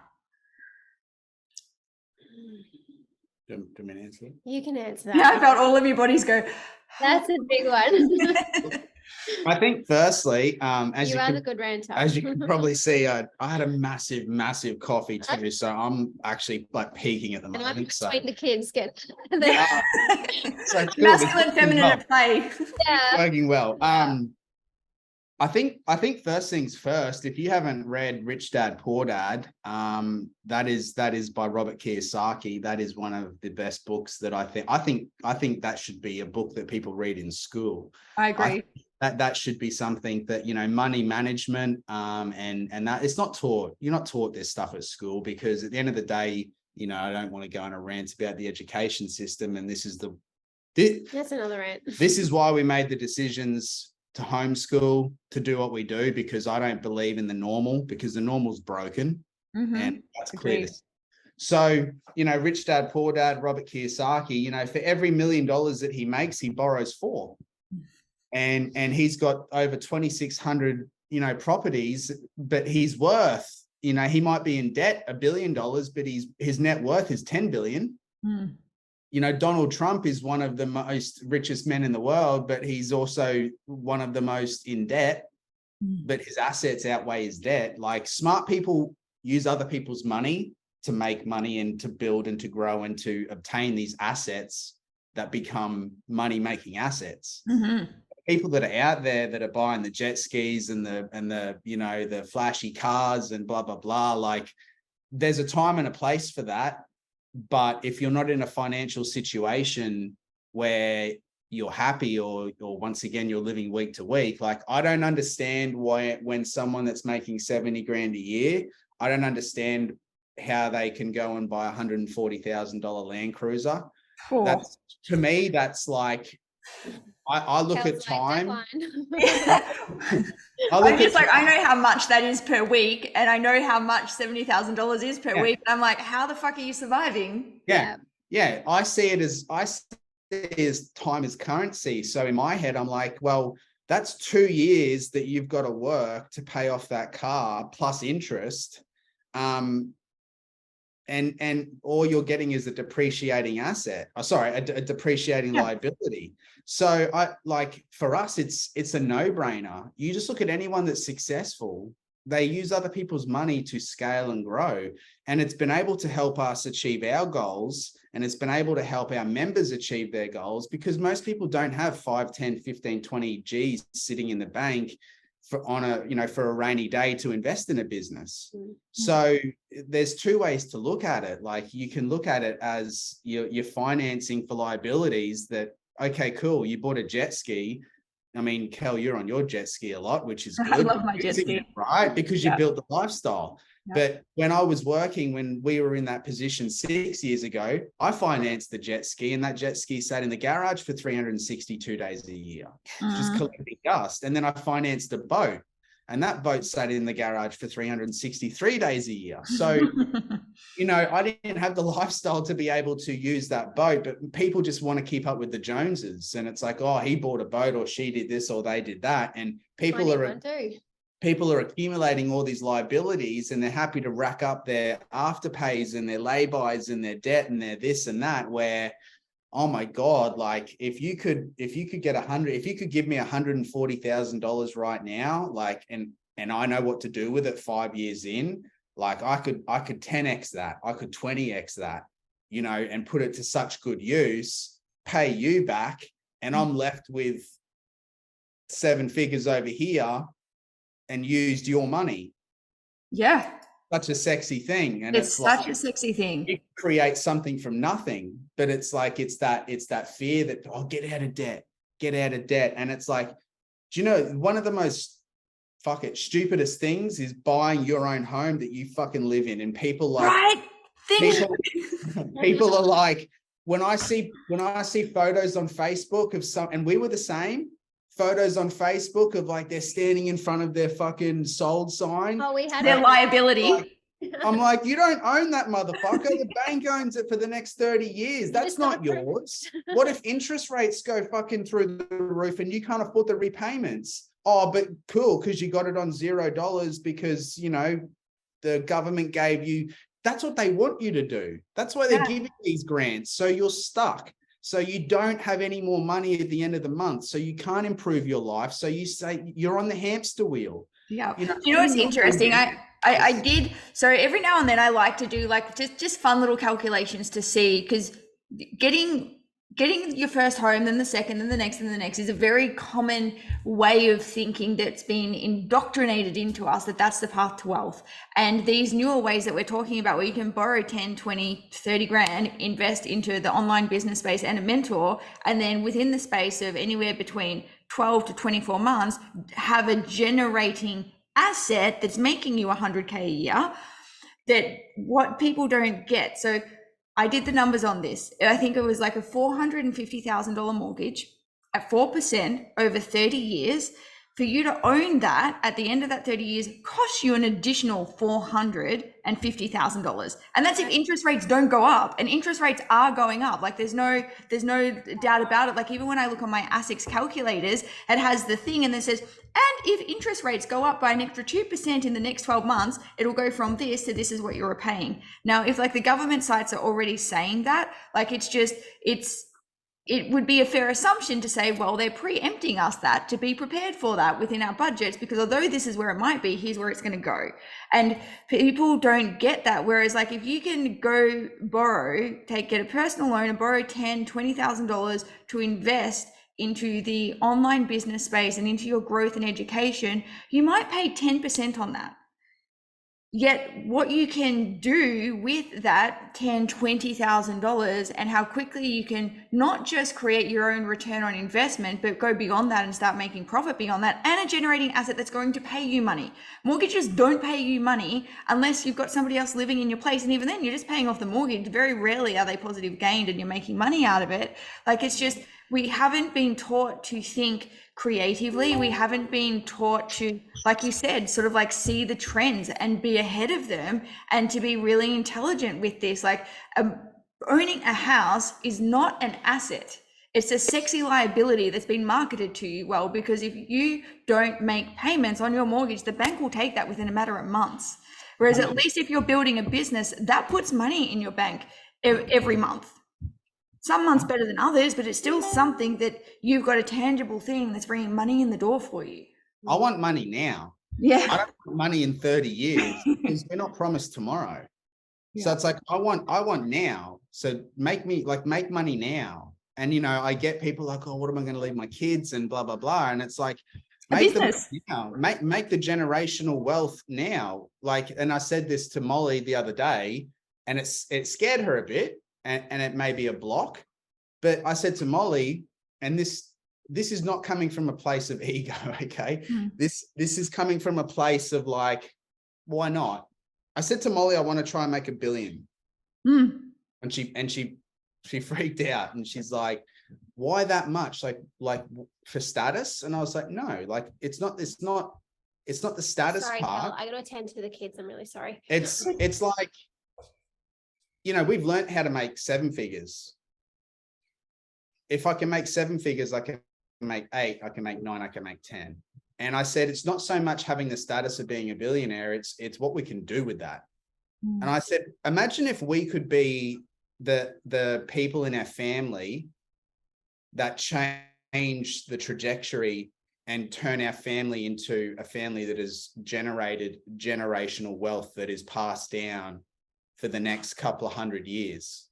Do you want me to answer? You can answer that. Yeah, I felt all of your bodies go. That's a big one. I think firstly, as you are a good ranter. As you can probably see, I had a massive coffee too, so I'm actually like peaking at the moment. And I'm so between the kids get so masculine, feminine at play. Yeah. Working well. I think first things first, if you haven't read Rich Dad Poor Dad, that is by Robert Kiyosaki. That is one of the best books that I think that should be a book that people read in school. I agree. That should be something that, money management, and that it's not taught. You're not taught this stuff at school because at the end of the day, I don't want to go on a rant about the education system. And that's another rant. This is why we made the decisions to homeschool, to do what we do, because I don't believe in the normal, because the normal's broken. And that's clear. So, Rich Dad, Poor Dad, Robert Kiyosaki, for every $1 million that he makes, he borrows 4. And he's got over 2,600, properties, but he's worth, he might be in debt $1 billion, but his net worth is 10 billion. Donald Trump is one of the most richest men in the world, but he's also one of the most in debt, but his assets outweigh his debt. Like, smart people use other people's money to make money and to build and to grow and to obtain these assets that become money-making assets. People that are out there that are buying the jet skis and the flashy cars and blah, blah, blah, like, there's a time and a place for that. But if you're not in a financial situation where you're happy or once again, you're living week to week, like, I don't understand why when someone that's making 70 grand a year, I don't understand how they can go and buy $140,000 Land Cruiser. That's, to me, that's like, I look at time. I'm just like, I know how much that is per week, and I know how much $70,000 is per week. And I'm like, how the fuck are you surviving? Yeah. I see it as time as currency. So in my head, I'm like, well, that's 2 years that you've got to work to pay off that car plus interest. And all you're getting is a depreciating asset. A depreciating liability. So for us, it's a no-brainer. You just look at anyone that's successful. They use other people's money to scale and grow. And it's been able to help us achieve our goals. And it's been able to help our members achieve their goals, because most people don't have 5, 10, 15, 20 G's sitting in the bank for a rainy day to invest in a business. So there's 2 ways to look at it. Like, you can look at it as you're financing for liabilities that, okay, cool, you bought a jet ski. I mean, Kel, you're on your jet ski a lot, which is good. I love my jet ski. Right? Because you built the lifestyle. But when I was working, when we were in that position 6 years ago, I financed the jet ski, and that jet ski sat in the garage for 362 days a year, just collecting dust. And then I financed a boat, and that boat sat in the garage for 363 days a year. So, I didn't have the lifestyle to be able to use that boat, but people just want to keep up with the Joneses. And it's like, oh, he bought a boat, or she did this, or they did that. And people are accumulating all these liabilities, and they're happy to rack up their afterpays and their laybys and their debt and their this and that, where, oh my God, like, if you could give me $140,000 right now, like, and I know what to do with it 5 years in, like, I could 10x that, I could 20x that, and put it to such good use, pay you back, and I'm left with 7 figures over here, and used your money. Yeah. such a sexy thing. And It's such like, a sexy thing. you create something from nothing, but it's like, it's that fear that, oh, get out of debt. And it's like, do you know, one of the most stupidest things is buying your own home that you fucking live in. And people like, Right? people are like, when I see photos on Facebook of some, and we were the same, photos on Facebook of like, they're standing in front of their fucking sold sign. Oh, we had Their liability. Like, I'm like, you don't own that motherfucker. The bank owns it for the next 30 years. That's not yours. What if interest rates go fucking through the roof and you can't afford the repayments? Oh, but cool, because you got it on $0 because, you know, the government gave you. That's what they want you to do. That's why they're giving these grants. So you're stuck. So you don't have any more money at the end of the month. So you can't improve your life. So you say you're on the hamster wheel. Yeah. You know what's interesting? I did. So every now and then I like to do like just fun little calculations to see, because getting your first home, then the second, then the next, and the next is a very common way of thinking that's been indoctrinated into us, that's the path to wealth. And these newer ways that we're talking about, where you can borrow 10, 20, 30 grand, invest into the online business space and a mentor, and then within the space of anywhere between 12 to 24 months, have a generating asset that's making you 100K a year, that what people don't get. So I did the numbers on this. I think it was like a $450,000 mortgage at 4% over 30 years. For you to own that at the end of that 30 years costs you an additional $450,000. And that's if interest rates don't go up, and interest rates are going up. Like there's no doubt about it. Like even when I look on my ASICs calculators, it has the thing and it says, and if interest rates go up by an extra 2% in the next 12 months, it'll go from this to this is what you're paying. Now, if like the government sites are already saying that, like it would be a fair assumption to say, well, they're preempting us that to be prepared for that within our budgets, because although this is where it might be, here's where it's going to go. And people don't get that. Whereas like if you can go get a personal loan and borrow $10,000, $20,000 to invest into the online business space and into your growth and education, you might pay 10% on that. Yet what you can do with that $10,000, $20,000 and how quickly you can not just create your own return on investment, but go beyond that and start making profit beyond that, and a generating asset that's going to pay you money. Mortgages don't pay you money unless you've got somebody else living in your place. And even then you're just paying off the mortgage. Very rarely are they positive gained and you're making money out of it. Like it's just, we haven't been taught to think creatively. We haven't been taught to, like you said, sort of like see the trends and be ahead of them, and to be really intelligent with this. Like owning a house is not an asset. It's a sexy liability that's been marketed to you well, because if you don't make payments on your mortgage, the bank will take that within a matter of months. Whereas at least if you're building a business, that puts money in your bank every month. Some months better than others, but it's still something that you've got a tangible thing that's bringing money in the door for you. I want money now. Yeah. I don't want money in 30 years because we're not promised tomorrow. Yeah. So it's like, I want now. So make money now. And, you know, I get people like, oh, what am I going to leave my kids and blah, blah, blah. And it's like, make the generational wealth now. Like, and I said this to Molly the other day, and it scared her a bit. And it may be a block, but I said to Molly, and this is not coming from a place of ego, okay? This is coming from a place of like, why not? I said to Molly, I want to try and make $1 billion. And she freaked out, and she's like, why that much? Like for status? And I was like, no, like it's not the status part. I got to attend to the kids. I'm really sorry. It's like, you know, we've learned how to make 7 figures. If I can make 7 figures, I can make 8, I can make 9, I can make 10. And I said, it's not so much having the status of being a billionaire, it's what we can do with that. And I said, imagine if we could be the people in our family that change the trajectory and turn our family into a family that has generated generational wealth that is passed down for the next couple of 100 years.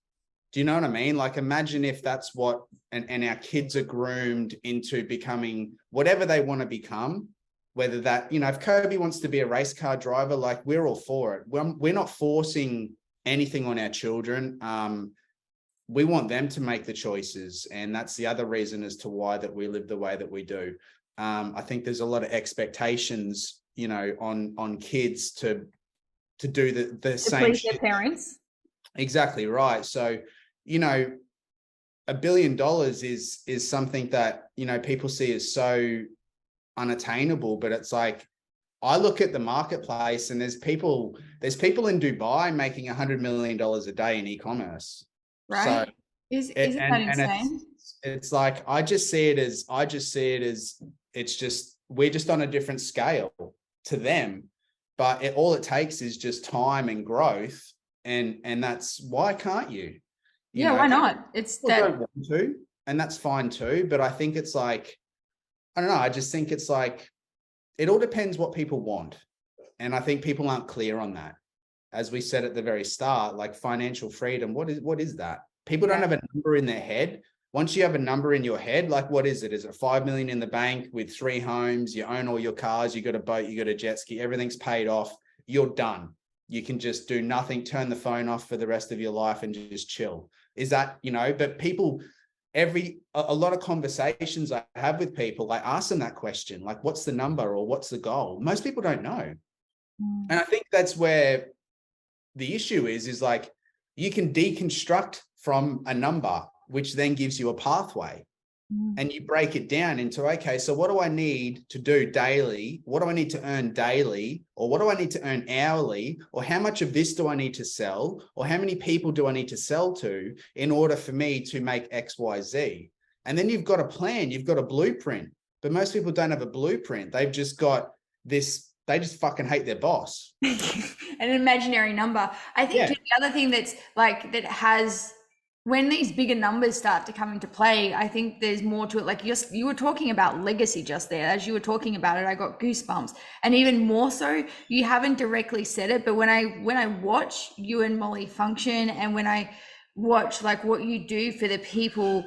Do you know what I mean? Like, imagine if that's what, and our kids are groomed into becoming whatever they want to become. whether that, if Kobe wants to be a race car driver, like we're all for it. We're not forcing anything on our children. We want them to make the choices. And that's the other reason as to why that we live the way that we do. I think there's a lot of expectations, on kids to do the same please their shit. parents. Exactly right. So, $1 billion is something that, people see as so unattainable, but it's like, I look at the marketplace and there's people in Dubai making $100 million a day in e-commerce. Right. So Isn't that insane? It's like, I just see it as we're just on a different scale to them, but all it takes is just time and growth. And that's why can't you? Why not? It's that don't want to, and that's fine too. But I think it's like, I don't know. I just think it's like, it all depends what people want. And I think people aren't clear on that. As we said at the very start, like financial freedom, what is that? People don't have a number in their head. Once you have a number in your head, like what is it? Is it 5 million in the bank with 3 homes? You own all your cars, you got a boat, you got a jet ski, everything's paid off. You're done. You can just do nothing, turn the phone off for the rest of your life and just chill. Is that, but people, a lot of conversations I have with people, I ask them that question, like, what's the number or what's the goal? Most people don't know. And I think that's where the issue is like, you can deconstruct from a number, which then gives you a pathway. And you break it down into, okay, so what do I need to do daily? What do I need to earn daily? Or what do I need to earn hourly? Or how much of this do I need to sell? Or how many people do I need to sell to in order for me to make X, Y, Z? And then you've got a plan, you've got a blueprint. But most people don't have a blueprint. They've just got this, they just fucking hate their boss. An imaginary number. I think the other thing that's like, that has, when these bigger numbers start to come into play, I think there's more to it. Like you were talking about legacy just there. As you were talking about it, I got goosebumps. And even more so, you haven't directly said it, but when I watch you and Molly function, and when I watch like what you do for the people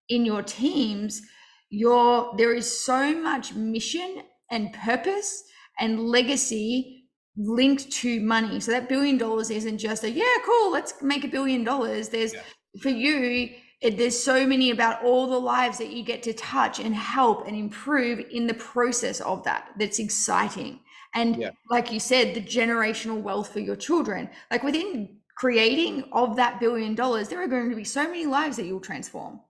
in your teams, there is so much mission and purpose and legacy linked to money. So that $1 billion isn't just cool, let's make $1 billion. There's for you, there's so many about all the lives that you get to touch and help and improve in the process of that. That's exciting. And like you said, the generational wealth for your children, like within creating of that $1 billion, there are going to be so many lives that you'll transform.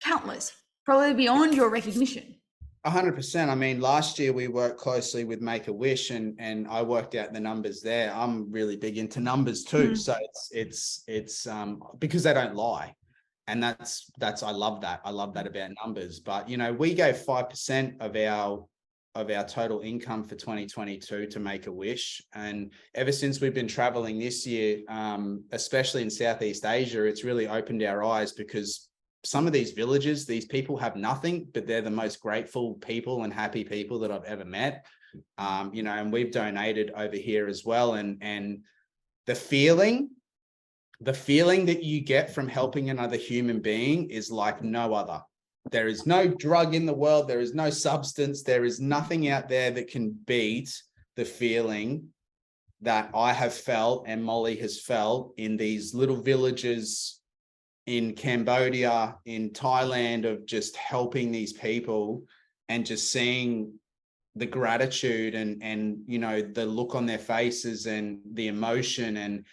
Countless, probably beyond your recognition. 100%. I mean, last year we worked closely with Make-A-Wish and I worked out the numbers there. I'm really big into numbers too. So it's because they don't lie. And that's, I love that. I love that about numbers. But, we gave 5% of our total income for 2022 to Make-A-Wish. And ever since we've been traveling this year, especially in Southeast Asia, it's really opened our eyes, because some of these villages, these people have nothing, but they're the most grateful people and happy people that I've ever met. And we've donated over here as well. And the feeling that you get from helping another human being is like no other. There is no drug in the world. There is no substance. There is nothing out there that can beat the feeling that I have felt and Molly has felt in these little villages in Cambodia, in Thailand, of just helping these people and just seeing the gratitude and the look on their faces and the emotion, and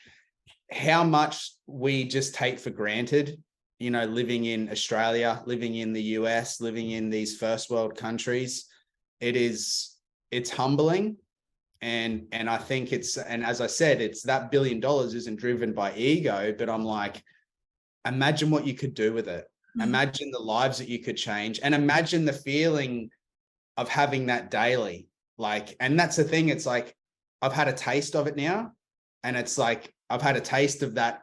how much we just take for granted, living in Australia, living in the US, living in these first world countries. It's humbling. And I think and as I said, it's that $1 billion isn't driven by ego, but I'm like, imagine what you could do with it. Imagine the lives that you could change, and imagine the feeling of having that daily. Like, and that's the thing. It's like, I've had a taste of it now. And it's like, I've had a taste of that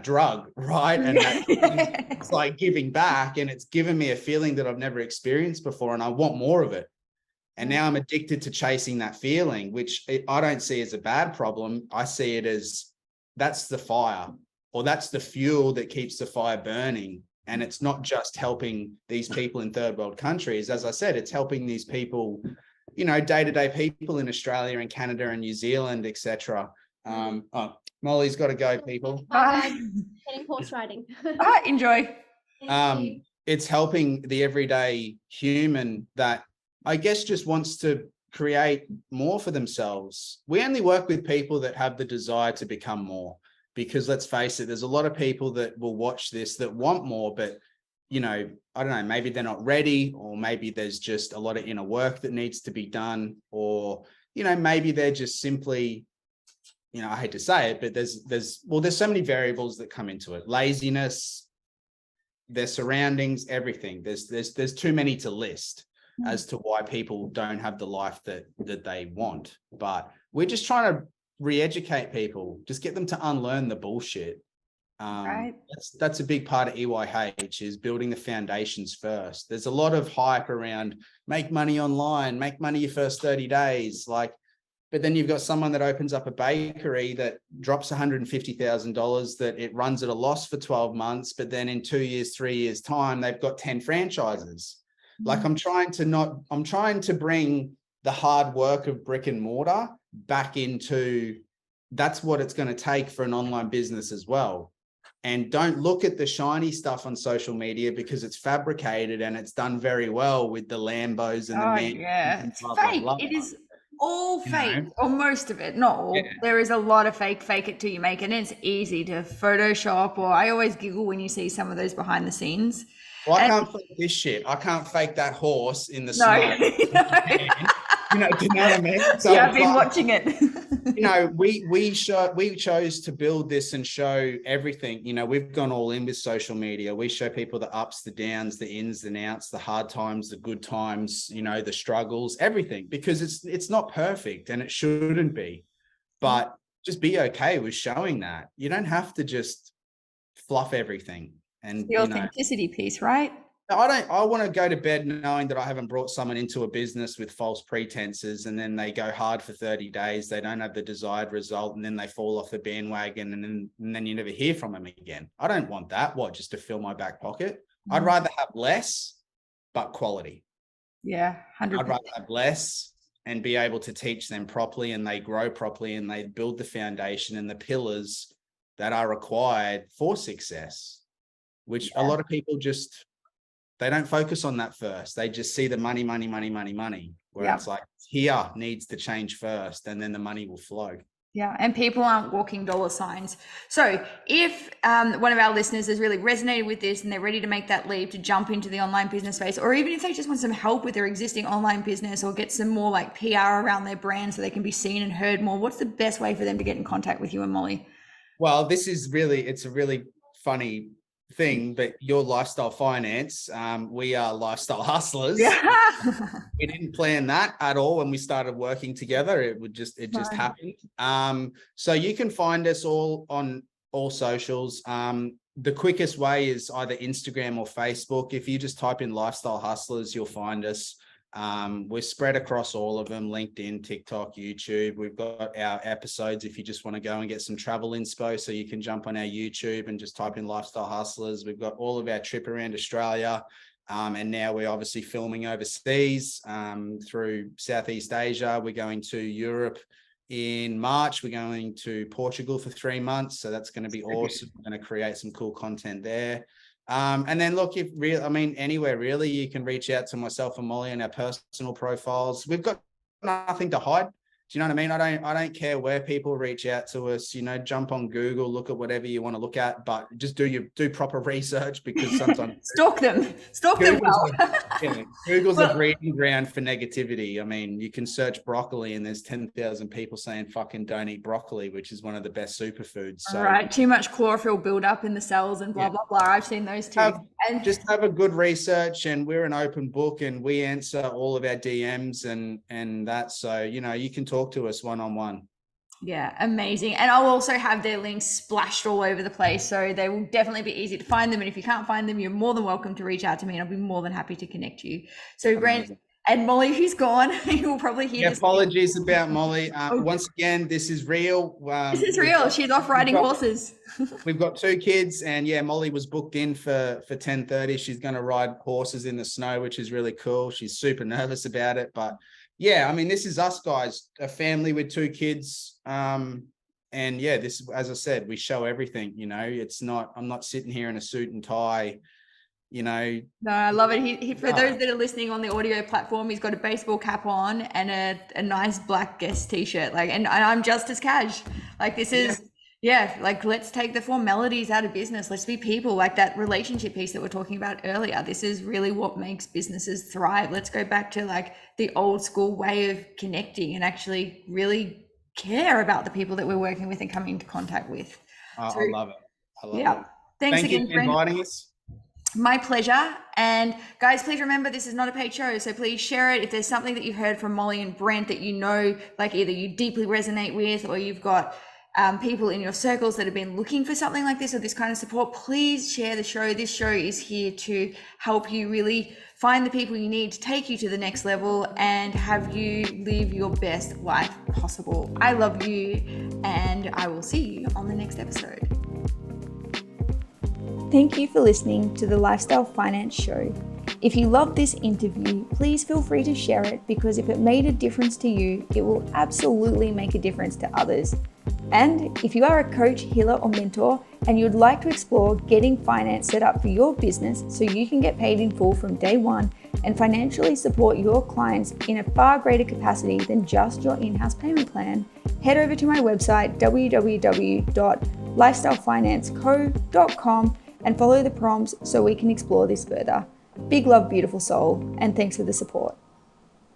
drug, right? And it's like giving back, and it's given me a feeling that I've never experienced before. And I want more of it. And now I'm addicted to chasing that feeling, which I don't see as a bad problem. I see it as, that's the fire, or that's the fuel that keeps the fire burning. And it's not just helping these people in third world countries. As I said, it's helping these people, day-to-day people in Australia and Canada and New Zealand, etc. Molly's got to go, people. Bye. Heading horse riding. Enjoy. It's helping the everyday human that I guess just wants to create more for themselves. We only work with people that have the desire to become more, because let's face it, there's a lot of people that will watch this that want more, but I don't know, maybe they're not ready, or maybe there's just a lot of inner work that needs to be done, or, maybe they're just simply, I hate to say it, but there's so many variables that come into it. Laziness, their surroundings, everything. There's too many to list as to why people don't have the life that they want. But we're just trying to re-educate people, just get them to unlearn the bullshit. Right. That's a big part of EYH, is building the foundations first. There's a lot of hype around make money online, make money your first 30 days. But then you've got someone that opens up a bakery that drops $150,000, that it runs at a loss for 12 months, but then in 2 years, 3 years time, they've got 10 franchises. I'm trying to bring the hard work of brick and mortar back into, that's what it's going to take for an online business as well. And don't look at the shiny stuff on social media, because it's fabricated and it's done very well with the Lambos and the men. Yeah, it's fake. It is all fake, or most of it, not all. Yeah. There is a lot of fake it till you make it, and it's easy to Photoshop, or I always giggle when you see some of those behind the scenes. Well, I can't fake this shit. I can't fake that horse in the snow. No. Do you know what I mean? So yeah, I've been watching it. we chose to build this and show everything. We've gone all in with social media. We show people the ups, the downs, the ins and outs, the hard times, the good times, the struggles, everything, because it's not perfect and it shouldn't be. But just be okay with showing that. You don't have to just fluff everything. And the authenticity piece, right? I want to go to bed knowing that I haven't brought someone into a business with false pretenses, and then they go hard for 30 days. They don't have the desired result, and then they fall off the bandwagon, and then you never hear from them again. I don't want that. Just to fill my back pocket? I'd rather have less, but quality. Yeah, 100%. I'd rather have less and be able to teach them properly, and they grow properly, and they build the foundation and the pillars that are required for success, which a lot of people they don't focus on that first. They just see the money, where it's like, here needs to change first, and then the money will flow. Yeah, and people aren't walking dollar signs. So if one of our listeners has really resonated with this and they're ready to make that leap to jump into the online business space, or even if they just want some help with their existing online business, or get some more PR around their brand so they can be seen and heard more, what's the best way for them to get in contact with you and Molly? Well, it's a really funny thing, but your lifestyle finance, we are lifestyle hustlers. We didn't plan that at all when we started working together. It just happened. So you can find us all on all socials. The quickest way is either Instagram or Facebook. If you just type in lifestyle hustlers, you'll find us. We're spread across all of them: LinkedIn, TikTok, YouTube. We've got our episodes if you just want to go and get some travel inspo, so you can jump on our YouTube and just type in lifestyle hustlers. We've got all of our trip around Australia, and now we're obviously filming overseas through Southeast Asia. We're going to Europe in March. We're going to Portugal for 3 months, so that's going to be awesome. We're going to create some cool content there. And then look, anywhere really, you can reach out to myself and Molly on our personal profiles. We've got nothing to hide. Do you know what I mean? I don't care where people reach out to us, jump on Google, look at whatever you want to look at, but just do proper research, because sometimes stalk them well. Google's a breeding ground for negativity. You can search broccoli and there's 10,000 people saying fucking don't eat broccoli, which is one of the best superfoods. So, right, too much chlorophyll buildup in the cells and blah blah blah. I've seen those too. And just have a good research, and we're an open book, and we answer all of our DMs and that. So you can talk to us one-on-one. Yeah, amazing. And I'll also have their links splashed all over the place, so they will definitely be easy to find them. And if you can't find them, you're more than welcome to reach out to me, and I'll be more than happy to connect you. So Brent and Molly, who's gone, you will probably hear this. Apologies about Molly. Once again, this is real. This is real. She's off riding horses. We've got 2 kids, and Molly was booked in for 10:30. She's going to ride horses in the snow, which is really cool. She's super nervous about it, but yeah, I mean, this is us guys, a family with 2 kids. And yeah, this, as I said, we show everything, you know, I'm not sitting here in a suit and tie, you know. No, I love it. He for those that are listening on the audio platform, he's got a baseball cap on and a nice black Guess t-shirt. Like, and I'm just as cash. Like, this is, like, let's take the formalities out of business. Let's be people, like that relationship piece that we're talking about earlier. This is really what makes businesses thrive. Let's go back to like the old school way of connecting and actually really care about the people that we're working with and coming into contact with. I love it. I love it. Thanks Thank again, you for inviting us. My pleasure. And guys, please remember, this is not a paid show, so please share it. If there's something that you've heard from Molly and Brent that you know, like either you deeply resonate with, or you've got people in your circles that have been looking for something like this or this kind of support, please share the show. This show is here to help you really find the people you need to take you to the next level and have you live your best life possible. I love you, and I will see you on the next episode. Thank you for listening to the Lifestyle Finance Show. If you loved this interview, please feel free to share it, because if it made a difference to you, it will absolutely make a difference to others. And if you are a coach, healer, or mentor, and you'd like to explore getting finance set up for your business so you can get paid in full from day one and financially support your clients in a far greater capacity than just your in-house payment plan, head over to my website, www.lifestylefinanceco.com, and follow the prompts so we can explore this further. Big love, beautiful soul, and thanks for the support.